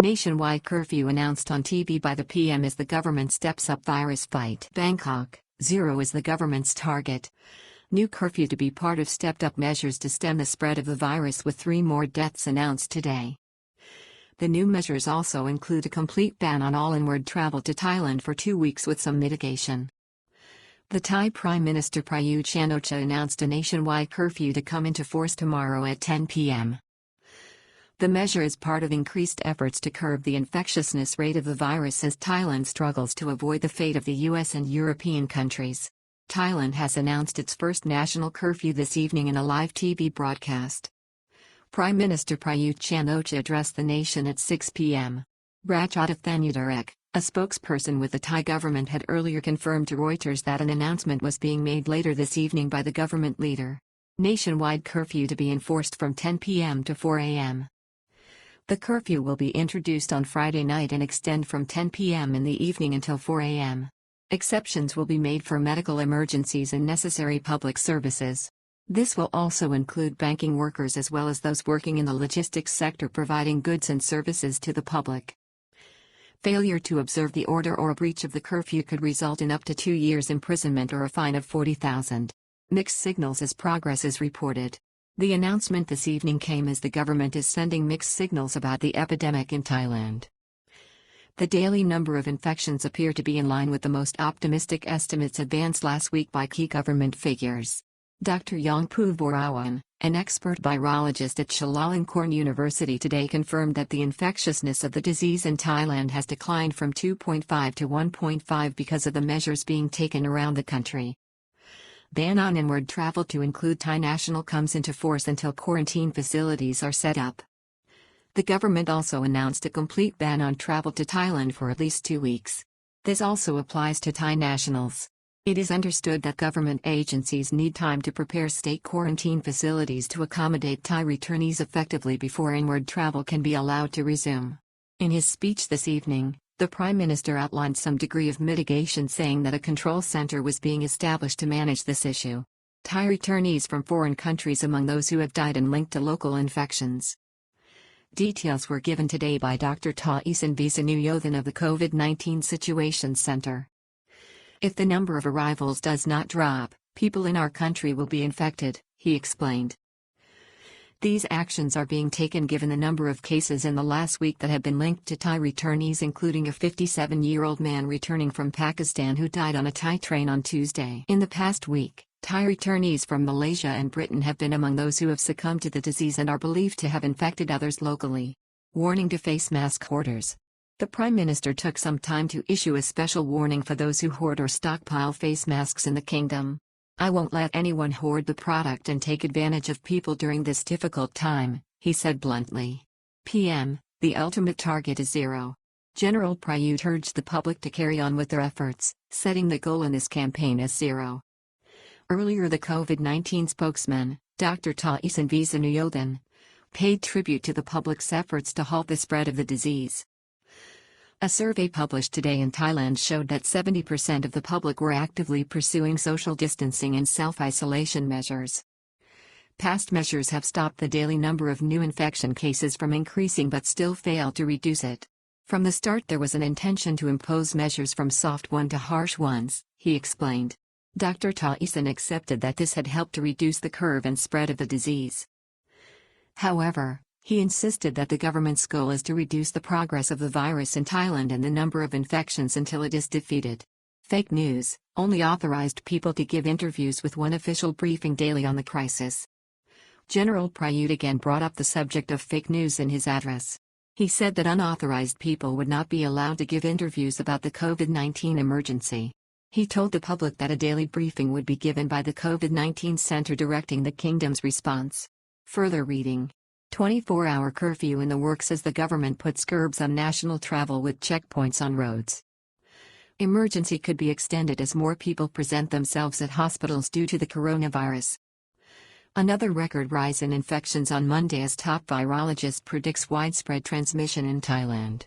Nationwide curfew announced on TV by the PM as the government steps up virus fight. Bangkok, zero is the government's target. New curfew to be part of stepped-up measures to stem the spread of the virus, with 3 more deaths announced today. The new measures also include a complete ban on all inward travel to Thailand for 2 weeks with some mitigation. The Thai Prime Minister Prayut Chan-o-cha announced a nationwide curfew to come into force tomorrow at 10 p.m. The measure is part of increased efforts to curb the infectiousness rate of the virus as Thailand struggles to avoid the fate of the US and European countries. Thailand has announced its first national curfew this evening in a live TV broadcast. Prime Minister Prayut Chan-o-cha addressed the nation at 6 p.m. Rajat Thanudarek, a spokesperson with the Thai government, had earlier confirmed to Reuters that an announcement was being made later this evening by the government leader. Nationwide curfew to be enforced from 10 p.m. to 4 a.m. The curfew will be introduced on Friday night and extend from 10 p.m. in the evening until 4 a.m. Exceptions will be made for medical emergencies and necessary public services. This will also include banking workers as well as those working in the logistics sector providing goods and services to the public. Failure to observe the order or a breach of the curfew could result in up to 2 years imprisonment or a fine of 40,000. Mixed signals as progress is reported. The announcement this evening came as the government is sending mixed signals about the epidemic in Thailand. The daily number of infections appear to be in line with the most optimistic estimates advanced last week by key government figures. Dr. Yongpu Borawan, an expert virologist at Chulalongkorn University, today confirmed that the infectiousness of the disease in Thailand has declined from 2.5 to 1.5 because of the measures being taken around the country. Ban on inward travel to include Thai national comes into force until quarantine facilities are set up. The government also announced a complete ban on travel to Thailand for at least 2 weeks. This also applies to Thai nationals. It is understood that government agencies need time to prepare state quarantine facilities to accommodate Thai returnees effectively before inward travel can be allowed to resume. In his speech this evening, the Prime Minister outlined some degree of mitigation, saying that a control center was being established to manage this issue. Thai returnees from foreign countries among those who have died and linked to local infections. Details were given today by Dr. Taisan Visanuyothan of the COVID-19 Situations Center. If the number of arrivals does not drop, people in our country will be infected, he explained. These actions are being taken given the number of cases in the last week that have been linked to Thai returnees, including a 57-year-old man returning from Pakistan who died on a Thai train on Tuesday. In the past week, Thai returnees from Malaysia and Britain have been among those who have succumbed to the disease and are believed to have infected others locally. Warning to face mask hoarders. The Prime Minister took some time to issue a special warning for those who hoard or stockpile face masks in the kingdom. I won't let anyone hoard the product and take advantage of people during this difficult time, he said bluntly. PM, the ultimate target is zero. General Prayut urged the public to carry on with their efforts, setting the goal in this campaign as zero. Earlier, the COVID-19 spokesman, Dr. Taisan Visanuyothan, paid tribute to the public's efforts to halt the spread of the disease. A survey published today in Thailand showed that 70% of the public were actively pursuing social distancing and self-isolation measures. Past measures have stopped the daily number of new infection cases from increasing but still failed to reduce it. From the start, there was an intention to impose measures from soft one to harsh ones, he explained. Dr. Taisan accepted that this had helped to reduce the curve and spread of the disease. However, he insisted that the government's goal is to reduce the progress of the virus in Thailand and the number of infections until it is defeated. Fake news, only authorized people to give interviews with one official briefing daily on the crisis. General Prayut again brought up the subject of fake news in his address. He said that unauthorized people would not be allowed to give interviews about the COVID-19 emergency. He told the public that a daily briefing would be given by the COVID-19 center directing the kingdom's response. Further reading. 24-hour curfew in the works as the government puts curbs on national travel with checkpoints on roads. Emergency could be extended as more people present themselves at hospitals due to the coronavirus. Another record rise in infections on Monday as top virologist predicts widespread transmission in Thailand.